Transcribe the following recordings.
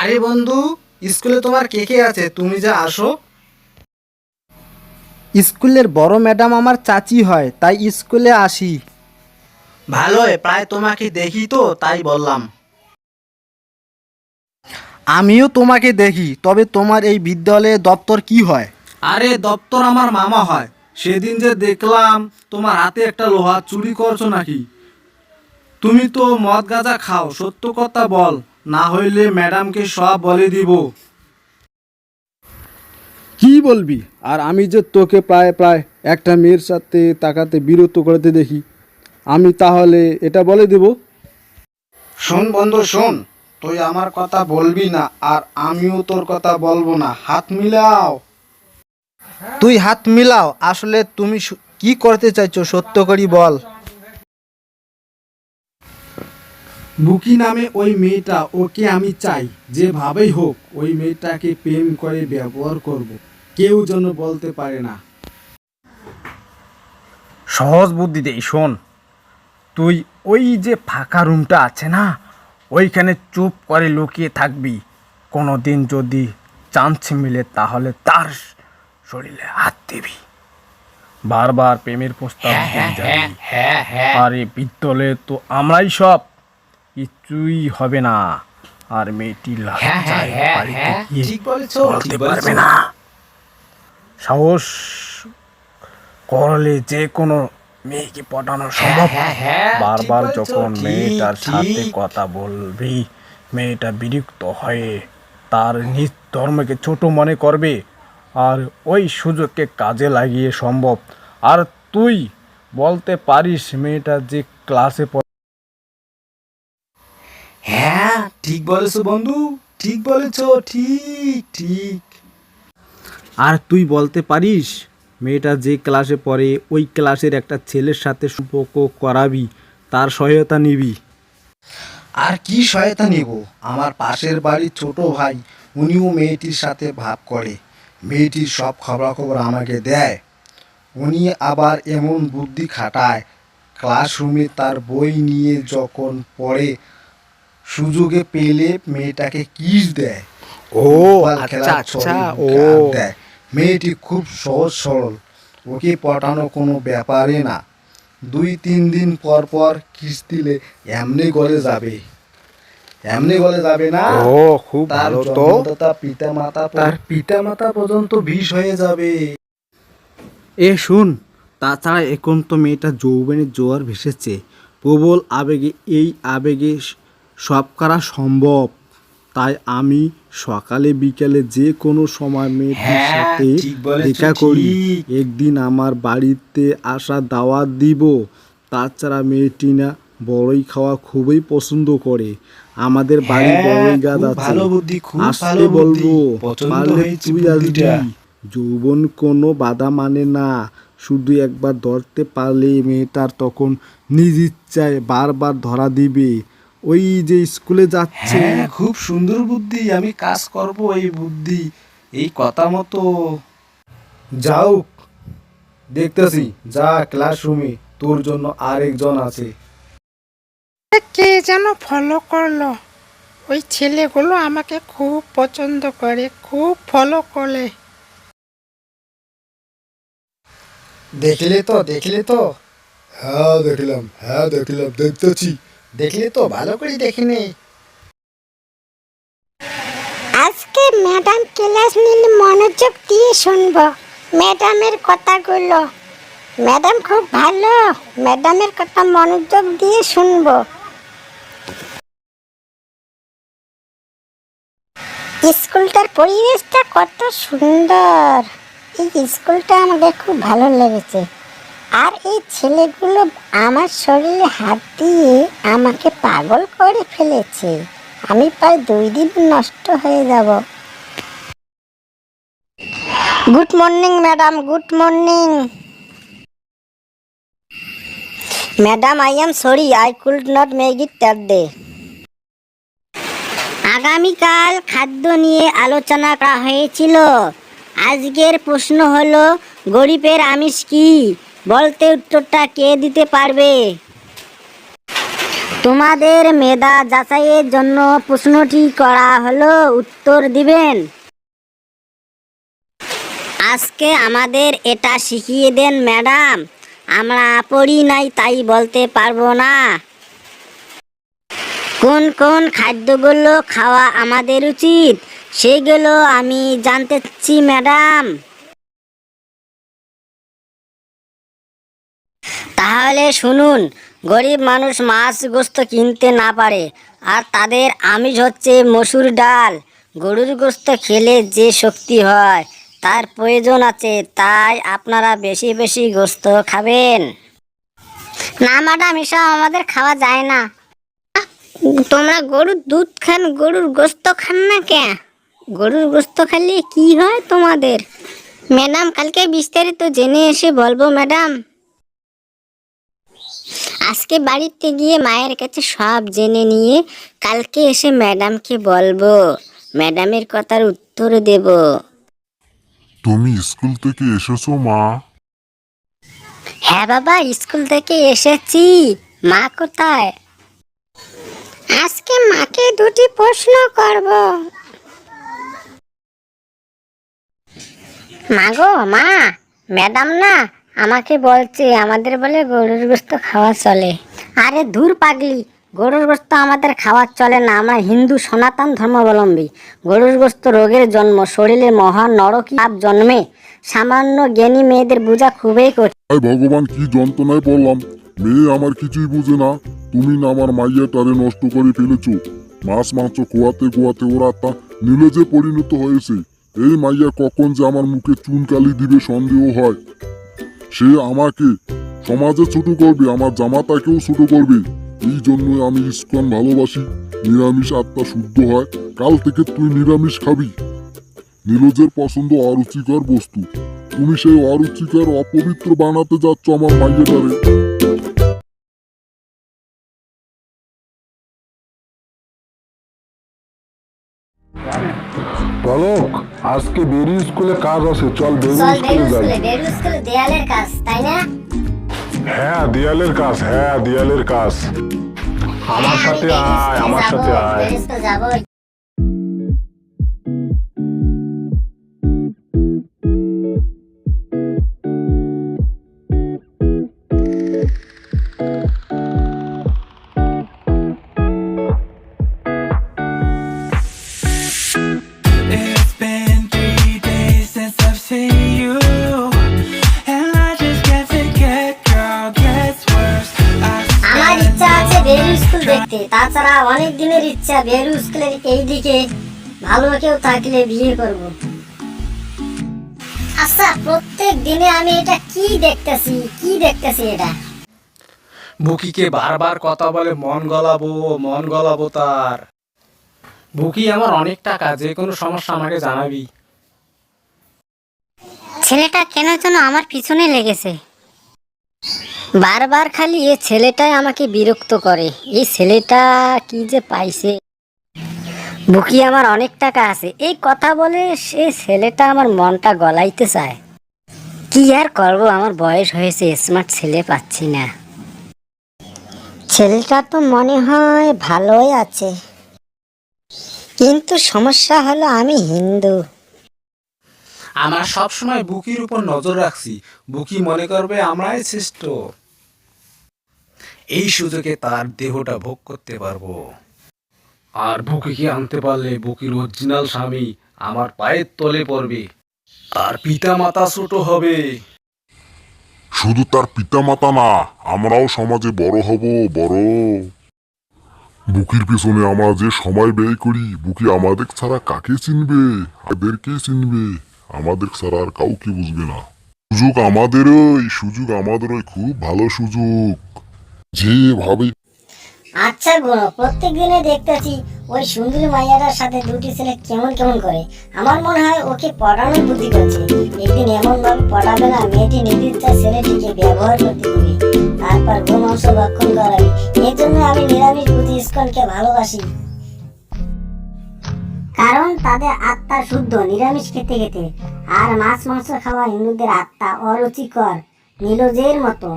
আরে বন্ধু, স্কুলে তোমার কে কে আছে? তুমি যে আসো। স্কুলের বড় ম্যাডাম আমার চাচি হয়, তাই স্কুলে আসি। ভালোই, প্রায় তোমাকে দেখি তো তাই বললাম। আমিও তোমাকে দেখি, তবে তোমার এই বিদ্যালয়ে দপ্তর কি হয়? আরে দপ্তর আমার মামা হয়। সেদিন যে দেখলাম তোমার হাতে একটা লোহা, চুরি করছো নাকি? তুমি তো মদ গাঁজা খাও, সত্য কথা বল, না হইলে ম্যাডামকে সব বলে দিব। কি বলবি? আর আমি যে তোকে প্রায় প্রায় একটা মেয়ের সাথে তাকাতে বিরক্ত করতে দেখি, আমি তাহলে এটা বলে দেব? শোন বন্ধু শোন, তুই আমার কথা বলবি না আর আমিও তোর কথা বলবো না। হাত মিলাও। তুই হাত মিলাও। আসলে তুমি কি করতে চাইছো সত্য করি বল। বুকি নামে ওই মেয়েটা, ওকে আমি চাই যেভাবেই হোক ওই মেয়েটাকে প্রেম করে ব্যবহার করব, কেউ যেন বলতে পারে না। সহজ বুদ্ধি দেই, শোন। তুই ওই যে ফাঁকা রুমটা আছে না, ওইখানে চুপ করে লুকিয়ে থাকবি। কোনো দিন যদি চান্স মিলে তাহলে তার শরীরে হাত দিবি, বারবার প্রেমের প্রস্তাব দিয়ে যাবি। আর এই বিদ্যালয়ে তো আমরাই সব, কিছুই হবে না। আর মেয়েটি লজ্জায় বাড়িতে গিয়ে ঠিক বলেছো, বলতে পারবে না। সাহস করলে যে কোনো মেয়েকে পটানো সম্ভব। বারবার ঠিক বলেছো, যখন ঠিক, মেয়েটার সাথে ঠিক। কথা বলবি, মেয়েটা বিরক্ত হয়ে তার নিজ ধর্মকে ছোট মনে করবে, আর ওই সুযোগকে কাজে লাগিয়ে সম্ভব। আর তুই বলতে পারিস মেয়েটা যে ক্লাসে হ্যাঁ ঠিক বলেছো বন্ধু, ঠিক বলেছো, ঠিক ঠিক। আর তুই বলতে পারিস মেয়েটা যে ক্লাসে পড়ে ওই ক্লাসের একটা ছেলের সাথে সম্পর্ক করাবি, তার সহায়তা নিবি। আর কি সহায়তা নেব? আমার পাশের বাড়ির ছোট ভাই, উনিও মেয়েটির সাথে ভাব করে। মেয়েটির সব খবরাখবর আমাকে দেয়। উনি আবার এমন বুদ্ধি খাটায়, ক্লাসরুমে তার বই নিয়ে যখন পড়ে সুযোগে পেলে মেয়েটাকে কিস দেয়। ও ফুটবল আচ্ছা খেলার আচ্ছা, ছলে ও গান দেয়। মেয়েটি খুব সহজ সরল, ওকে পটানো কোনো ব্যাপারে না। 2-3 দিন পর পর কিস দিলে এমনি গলে যাবে, এমনি গলে যাবে না। ও খুব তার ভালো তো। জন্মদাতা তার পিতা মাতা পর্যন্ত বিষ হয়ে যাবে। এ শুন, তাছাড়া এখন তো মেয়েটা যৌবনের জোয়ার ভেসেছে, প্রবল আবেগে, এই আবেগে সব করা সম্ভব। তাই আমি সকালে বিকেলে যে কোনো সময় মেয়েটির হ্যাঁ, সাথে ঠিক বলেছো, দেখা করি। ঠিক। একদিন আমার বাড়িতে আসা দাওয়াত দিব। তাছাড়া মেয়েটি না বড়ই খাওয়া খুবই পছন্দ করে। আমাদের বাড়ি হ্যাঁ, বড়ই গাছ খুব আছে, ভালো বুদ্ধি, খুব আসতে ভালো বুদ্ধি। বলবো। পছন্দ পারলে হয়েছে তুই বুদ্ধিটা। আসবি। যৌবন কোনো বাধা মানে না, শুধু একবার ধরতে পারলে মেয়েটার তখন নিজ ইচ্ছায় বারবার ধরা দিবে। ওই যে স্কুলে যাচ্ছে। হ্যাঁ খুব সুন্দর বুদ্ধি, আমি কাজ করব এই বুদ্ধি, এই কথা মতো। যাও, দেখতেছি, যা ক্লাসরুমে, তোর জন্য আরেকজন আছে। কে যেন ফলো করলো। ওই ছেলেগুলো আমাকে খুব পছন্দ করে, খুব ফলো করে। দেখলে তো, দেখলে তো। হ্যাঁ দেখলাম, হ্যাঁ দেখলাম, দেখতেছি। দেখলে তো, ভালো করে দেখিনি। আজকে ম্যাডাম ক্লাস নিলে মনোযোগ দিয়ে শুনবো ম্যাডামের কথাগুলো। ম্যাডাম খুব ভালো, ম্যাডামের কথা মনোযোগ দিয়ে শুনবো। স্কুলটার পরিবেশটা কত সুন্দর। এই স্কুলটা আমাকে খুব ভালো লেগেছে। আর এই ছেলেগুলো আমার শরীরে হাত দিয়ে আমাকে পাগল করে ফেলেছে। আমি প্রায় 2 দিন নষ্ট হয়ে যাব। Good morning madam, good morning. Madam, I am sorry, I could not make it today. আগামীকাল খাদ্য নিয়ে আলোচনা করা হয়েছিল। আজকের প্রশ্ন হলো, গরিবের আমিষ কি? বলতে উত্তরটা কে দিতে পারবে? তোমাদের মেধা যাচাইয়ের জন্য প্রশ্নটি করা হলো, উত্তর দিবেন। আজকে আমাদের এটা শিখিয়ে দেন ম্যাডাম, আমরা পড়ি নাই তাই বলতে পারবো না। কোন কোন খাদ্যগুলো খাওয়া আমাদের উচিত সেগুলো আমি জানতে চাচ্ছি ম্যাডাম। তাহলে শুনুন, গরিব মানুষ মাছ গোস্ত কিনতে না পারে, আর তাদের আমিষ হচ্ছে মসুর ডাল। গরুর গোস্ত খেলে যে শক্তি হয় তার প্রয়োজন আছে, তাই আপনারা বেশি বেশি গোস্ত খাবেন। না ম্যাডাম, এসব আমাদের খাওয়া যায় না। তোমরা গরুর দুধ খান, গরুর গোস্ত খান না কে? গরুর গোস্ত খেলে কি হয় তোমাদের? ম্যাডাম, কালকে বিস্তারিত জেনে এসে বলবো ম্যাডাম। আজকে বাড়িতে গিয়ে মায়ের কাছে সব জেনে নিয়ে কালকে এসে ম্যাডামকে বলবো, ম্যাডামের কথার উত্তর দেব। তুমি স্কুল থেকে এসেছো মা? হ্যাঁ বাবা, স্কুল থেকে এসেছি। মা কোথায়? আজকে মাকে দুটি প্রশ্ন করব। মা গো মা, ম্যাডাম না আমাকে বলছে আমাদের বলে গরুর গোস্ত খাওয়া চলে। আরে ধুর পাগলি, গরুর গোস্ত আমাদের খাওয়া চলে না, আমরা হিন্দু সনাতন ধর্মাবলম্বী। গরুর গোস্ত রোগের জন্ম, শরীরে মহা নরকী পাপ জন্মে। সামান্য জ্ঞানী মেয়েদের বোঝা খুবই কঠিন। আয় ভগবান, কি যন্ত্রণায় পড়লাম। মেয়ে আমার কিছুই বুঝে না। তুমি না আমার মাইয়াটারে নষ্ট করে ফেলেছো। মাছ মাংস খোয়াতে খোয়াতে ওরা তা নীলজে পরিণত হয়েছে। এই মাইয়া কখন যে আমার মুখে চুনকালি দিবে সন্দেহ হয়। সে আমাকে সমাজে ছোট করবে, আমার জামাতাকেও ছোট করবে। এই জন্যই আমি ইস্কন ভালোবাসি। নিরামিষ আত্মা শুদ্ধ হয়। কাল থেকে তুই নিরামিষ খাবি। নীলজের পছন্দ অরুচিকর বস্তু, তুমি সেই অরুচিকর অপবিত্র বানাতে যাচ্ছ আমার মাইয়াটারে। পলক, আজকে বেরি স্কুলে কাজ আছে, চল বেরি স্কুলে যাই। দেয়ালের কাজ, তাই না? হ্যাঁ দেয়ালের কাজ, হ্যাঁ দেয়ালের কাজ। আমার সাথে আয়, আমার সাথে আয়। যাবো। It's been 3 days since I've seen you, and I just can't forget, girl, gets worse. আমার ইচ্ছা আছে বেরু স্কুল দেখতে, তাছাড়া অনেক দিনের ইচ্ছা বেরু স্কুলের এই দিকে ভালো কেউ থাকলে বিয়ে করব। আচ্ছা, প্রত্যেক দিনে আমি এটা কি দেখতেছি এটা? বুকিকে বারবার কথা বলে মন গলাবো তার। বুকি, আমার অনেক টাকা, যে কোনো সমস্যা আমাকে জানাবি। ছেলেটা কেন যেন আমার পিছনে লেগেছে। বারবার খালি এই ছেলেটাই আমাকে বিরক্ত করে। এই ছেলেটা কি যে পাইছে। বুকি, আমার অনেক টাকা আছে, এই কথা বলে সে ছেলেটা আমার মনটা গলাইতে চায়। কি আর করব, আমার বয়স হয়েছে, স্মার্ট ছেলে পাচ্ছি না। ছেলেটা তো মনে হয় ভালোই আছে, কিন্তু সমস্যা হলো আমি হিন্দু। আমরা সবসময় বুকির উপর নজর রাখছি। বুকি মনে করবে আমরাই শ্রেষ্ঠ। এই সুযোগে তার দেহটা ভোগ করতে পারবো। আর বুকিকে আনতে পারলে বুকির অরিজিনাল স্বামী আমার পায়ের তলে পড়বে। তার পিতা মাতা ছোট হবে। শুধু তার পিতামাতা না, আমরাও সমাজে বড় হব, বড়। বুকির পিছনে আমরা যে সময় ব্যয় করি, বুকি আমাদের ছাড়া কাকে চিনবে? আমাদেরকেই চিনবে, আমাদের ছাড়া আর কাউকে বুঝবে না। সুযোগ আমাদেরই খুব ভালো সুযোগ। যেভাবে আচ্ছা গুনো, প্রত্যেক দিনে দেখতেছি ওই সুন্দরী মাইয়াটার সাথে দুটি ছেলে কেমন কেমন করে। আমার মনে হয় ওকে পড়ানোর বুদ্ধি করছে। একদিন এমন ভাবে পড়াবে না, মেয়েটি নির্দিষ্ট ছেলেটিকে ব্যবহার করতে দিবে, তারপর গোমাংস ভক্ষণ করাবে। এই জন্য আমি নিরামিষ বুদ্ধি ইস্কনকে ভালোবাসি, কারণ তাদের আত্মা শুদ্ধ নিরামিষ খেতে খেতে। আর মাছ মাংস খাওয়া হিন্দুদের আত্মা অরুচিকর, নীলজের মতো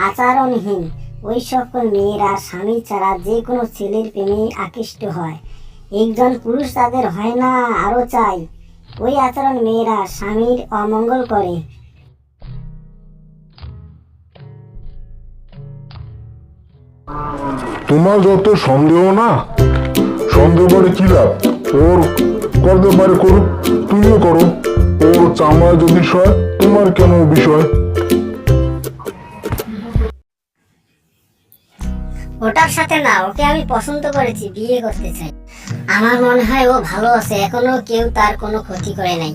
আচরণহীন। ওই সকল মেয়েরা স্বামী ছাড়া যে কোনো ছেলের প্রেমে আকৃষ্ট হয়। একজন পুরুষ তাদের হয় না, আরো চাই। ওই আচরণ মেয়েরা স্বামীর অমঙ্গল করে। তোমার যত সন্দেহ না, সন্দেহ করে কি লাভ? ওর করতে পারে করুক, তুমিও করো। ওর চামড়া যদি সয়, তোমার কেন বিষয়? ওটার সাথে না, ওকে আমি পছন্দ করেছি, বিয়ে করতে চাই। আমার মনে হয় ও ভালো আছে, এখনো কেউ তার কোনো ক্ষতি করে নাই।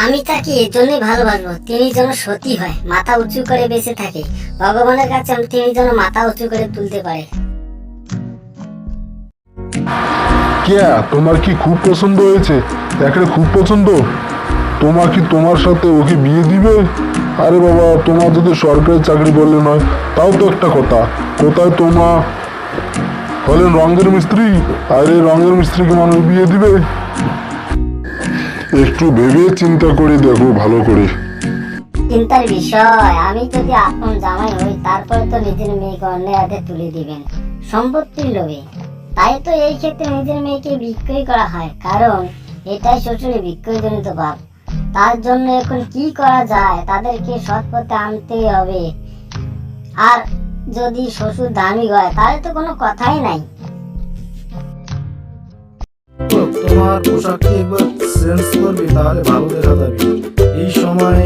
আমি তাকে এর জন্যই ভালোবাসবো, তিনি যেন সতী হয়, মাথা উঁচু করে বেঁচে থাকে। ভগবানের কাছে তিনি যেন মাথা উঁচু করে তুলতে পারে। কে, তোমার কি খুব পছন্দ হয়েছে? একেবারে খুব পছন্দ? তোমার কি তোমার সাথে ওকে বিয়ে দিবে? আরে বাবা, তোমার যদি সরকারি চাকরি বললে নয়, তাও তো একটা কথা। কোথায় তোমা হলেন রঙের মিস্ত্রি, আর এই রঙের মিস্ত্রিকে মানুষ বিয়ে দিবে? একটু ভেবে চিন্তা করে দেখো ভালো করে। চিন্তার বিষয়, আমি যদি আপন জামাই হই, তারপরে তো নিজের মেয়েকে অন্যের হাতে তুলে দিবেন সম্পত্তির লোভে। তাই তো এই ক্ষেত্রে নিজের মেয়েকে বিক্রয় করা হয়, কারণ এটাই শ্বশুরের বিক্রয়জনিত পাপ। তার জন্য এখন কি করা যায়, তাদেরকে সৎ পথে আনতেই হবে। আর যদি শ্বশুর ধার্মিক হয়, তাহলে তো কোনো কথাই নাই। তোমার পোশাকটি একবার চেঞ্জ করবি, তাহলে ভালো দেখা যাবে। এই সময়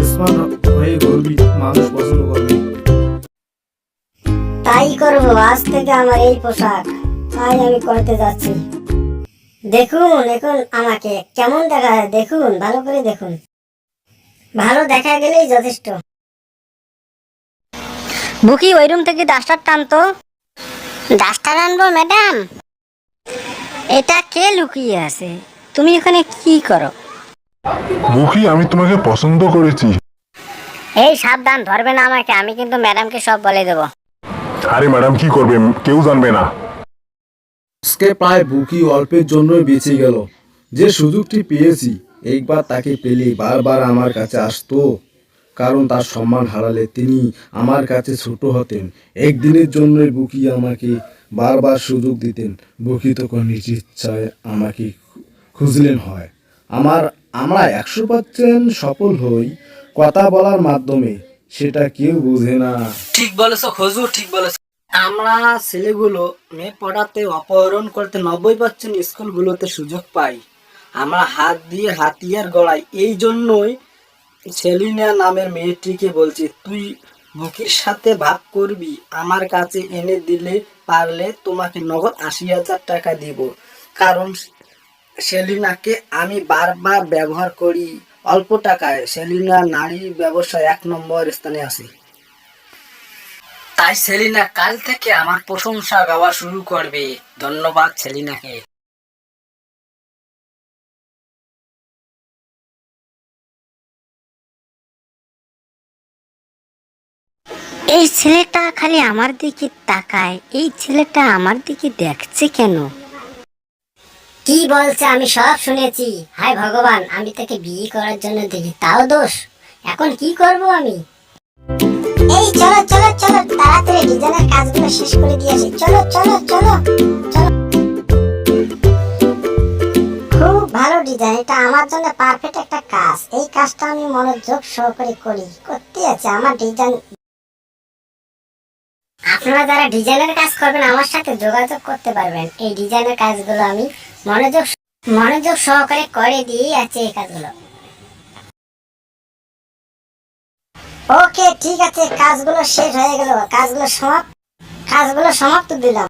স্মার্ট হয়ে ঘুরবি, মানুষ পছন্দ করবে। তাই করবো, আজ থেকে আমার এই পোশাক, তাই আমি করতে যাচ্ছি। দেখুন এখন আমাকে কেমন দেখা যায়, দেখুন, ভালো করে দেখুন। ভালো দেখা গেলেই যথেষ্ট। বুকি, ওই রুম থেকে ডাস্টার টানতো। ডাস্টার আনবো ম্যাডাম? এটা কে লুকিয়ে আছে? তুমি এখানে কি করো? বুকি, আমি তোমাকে পছন্দ করেছি। এই সাবধান, ধরবে না আমাকে, আমি কিন্তু ম্যাডামকে সব বলে দেবো। আরে ম্যাডাম কি করবে, কেউ জানবে না। আজকে প্রায় বুকি অল্পের জন্যই বেঁচে গেল। যে সুযোগটি পেয়েছি, একবার তাকে পেলে বারবার আমার কাছে আসতো, কারণ তার সম্মান হারালে তিনি আমার কাছে ছোট হতেন। একদিনের জন্যই বুকি আমাকে বারবার সুযোগ দিতেন। বুকি তখন নিজ ইচ্ছায় আমাকে খুঁজলেন হয়। আমরা 100% সফল হই কথা বলার মাধ্যমে, সেটা কেউ বোঝে না। ঠিক বলেছো খোঁজু, ঠিক বলেছো। আমরা ছেলেগুলো মেয়ে পড়াতে, অপহরণ করতে 90% স্কুলগুলোতে সুযোগ পাই। আমরা হাত দিয়ে হাতিয়ার গড়াই। এই জন্যই সেলিনা নামের মেয়েটিকে বলছি, তুই বুকির সাথে ভাব করবি, আমার কাছে এনে দিলে পারলে তোমাকে নগদ 80,000 টাকা দিব। কারণ সেলিনাকে আমি বারবার ব্যবহার করি অল্প টাকায়। সেলিনা নারী ব্যবসায় 1 নম্বর স্থানে আছে। তাই সেলিনা কাল থেকে আমার প্রশংসা গাওয়া শুরু করবে। ধন্যবাদ সেলিনাকে। এই ছেলেটা খালি আমার দিকে তাকায়, এই ছেলেটা আমার দিকে দেখছে কেন? কি বলছে আমি সব শুনেছি। হায় ভগবান, আমি তাকে বিয়ে করার জন্য দেখি, তাও দোষ। এখন কি করব আমি? এই চলো চলো চলো, তাড়াতাড়ি ডিজাইনের কাজগুলো শেষ করে দিয়ে আসি। চলো চলো চলো চলো। খুব ভালো ডিজাইন, এটা আমার জন্য পারফেক্ট একটা কাজ। এই কাজটা আমি মনোযোগ সহকারে করতে আছে আমার ডিজাইন। আপনারা যারা ডিজাইনের কাজ করবেন আমার সাথে যোগাযোগ করতে পারবেন। এই ডিজাইনের কাজগুলো আমি মনোযোগ সহকারে করে দিয়ে আছে এই কাজগুলো। ওকে ঠিক আছে, কাজগুলো শেষ হয়ে গেল, কাজগুলো সমাপ্ত দিলাম।